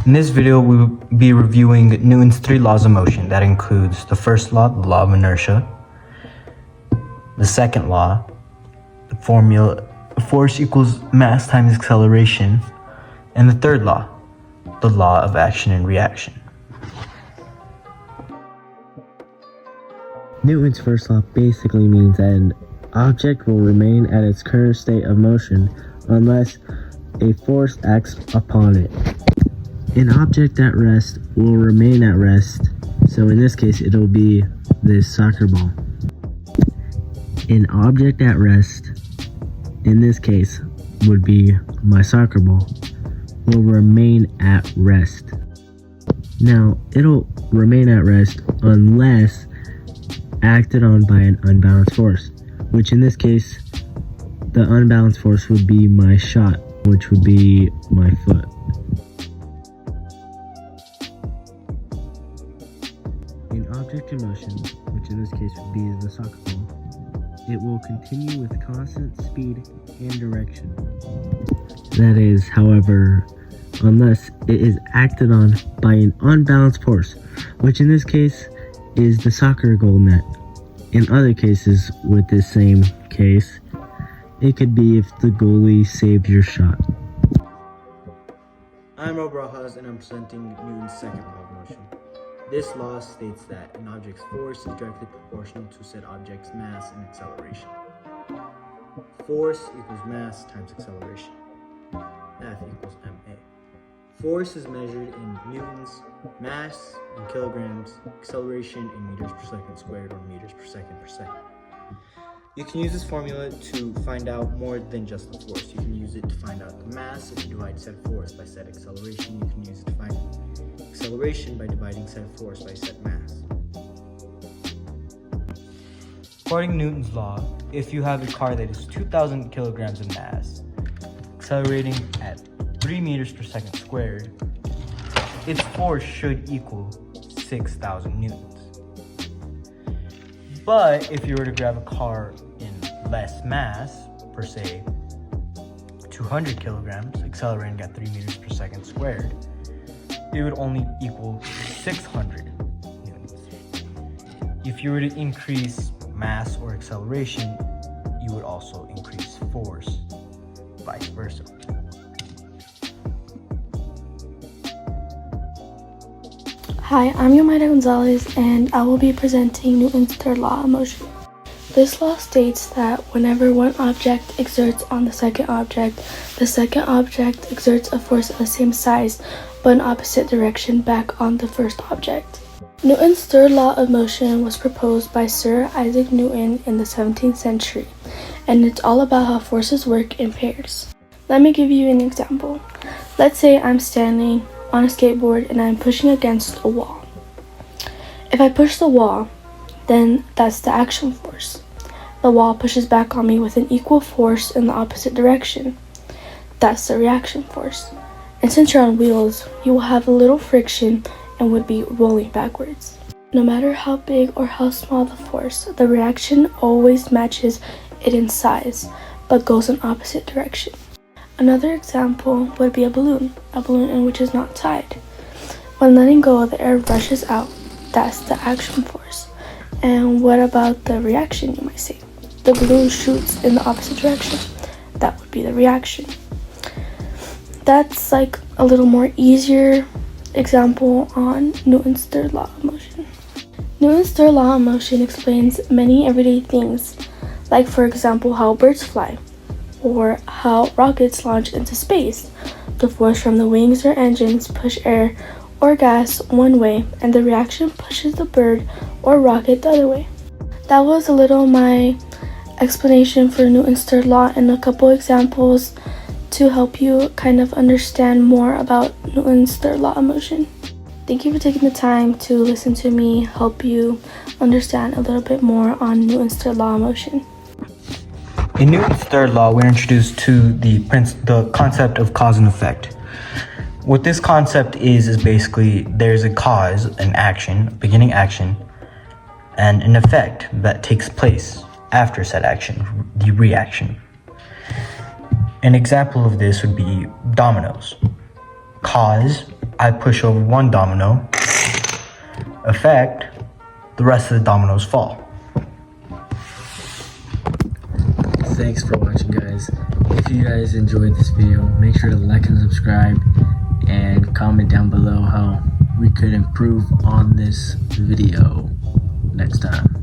In this video, we will be reviewing Newton's 3 laws of motion. That includes the first law, the law of inertia, the second law, the formula, force equals mass times acceleration, and the third law, the law of action and reaction. Newton's first law basically means that an object will remain at its current state of motion unless a force acts upon it. An object at rest will remain at rest, so in this case it'll be this soccer ball. An object at rest, in this case would be my soccer ball, will remain at rest. Now, it'll remain at rest unless acted on by an unbalanced force, which in this case, the unbalanced force would be my shot, which would be my foot. An object in motion, which in this case would be the soccer ball, it will continue with constant speed and direction. That is, however, unless it is acted on by an unbalanced force, which in this case is the soccer goal net. In other cases with this same case, it could be if the goalie saved your shot. I'm Raul Barajas and I'm presenting Newton's second law of motion. This law states that an object's force is directly proportional to said object's mass and acceleration. Force equals mass times acceleration. F equals ma. Force is measured in newtons, mass in kilograms, acceleration in meters per second squared or meters per second per second. You can use this formula to find out more than just the force. You can use it to find out the mass if you divide said force by said acceleration. You can use it to find acceleration by dividing said force by said mass. According to Newton's law, if you have a car that is 2,000 kilograms of mass, accelerating at 3 meters per second squared, its force should equal 6,000 newtons. But if you were to grab a car in less mass, per se 200 kilograms, accelerating at 3 meters per second squared, it would only equal 600 newtons. If you were to increase mass or acceleration, you would also increase force, vice versa. Hi, I'm Yomaira Gonzalez, and I will be presenting Newton's third law of motion. This law states that whenever one object exerts on the second object exerts a force of the same size but in opposite direction back on the first object. Newton's third law of motion was proposed by Sir Isaac Newton in the 17th century, and it's all about how forces work in pairs. Let me give you an example. Let's say I'm standing on a skateboard and I'm pushing against a wall. If I push the wall, then that's the action force. The wall pushes back on me with an equal force in the opposite direction. That's the reaction force. And since you're on wheels, you will have a little friction and would be rolling backwards. No matter how big or how small the force, the reaction always matches it in size, but goes in opposite direction. Another example would be a balloon in which is not tied. When letting go, the air rushes out. That's the action force. And what about the reaction, you might say? The balloon shoots in the opposite direction. That would be the reaction. That's like a little more easier example on Newton's third law of motion. Newton's third law of motion explains many everyday things, like for example how birds fly, or how rockets launch into space. The force from the wings or engines push air or gas one way, and the reaction pushes the bird or rocket the other way. That was a little my explanation for Newton's third law and a couple examples to help you kind of understand more about Newton's third law of motion. Thank you for taking the time to listen to me help you understand a little bit more on Newton's third law of motion. In Newton's third law, we're introduced to the concept of cause and effect. What this concept is basically there's a cause, an action, a beginning action, and an effect that takes place after said action, the reaction. An example of this would be dominoes. Cause I push over one domino, effect, the rest of the dominoes fall. Thanks for watching, guys. If you guys enjoyed this video, make sure to like and subscribe and comment down below how we could improve on this video next time.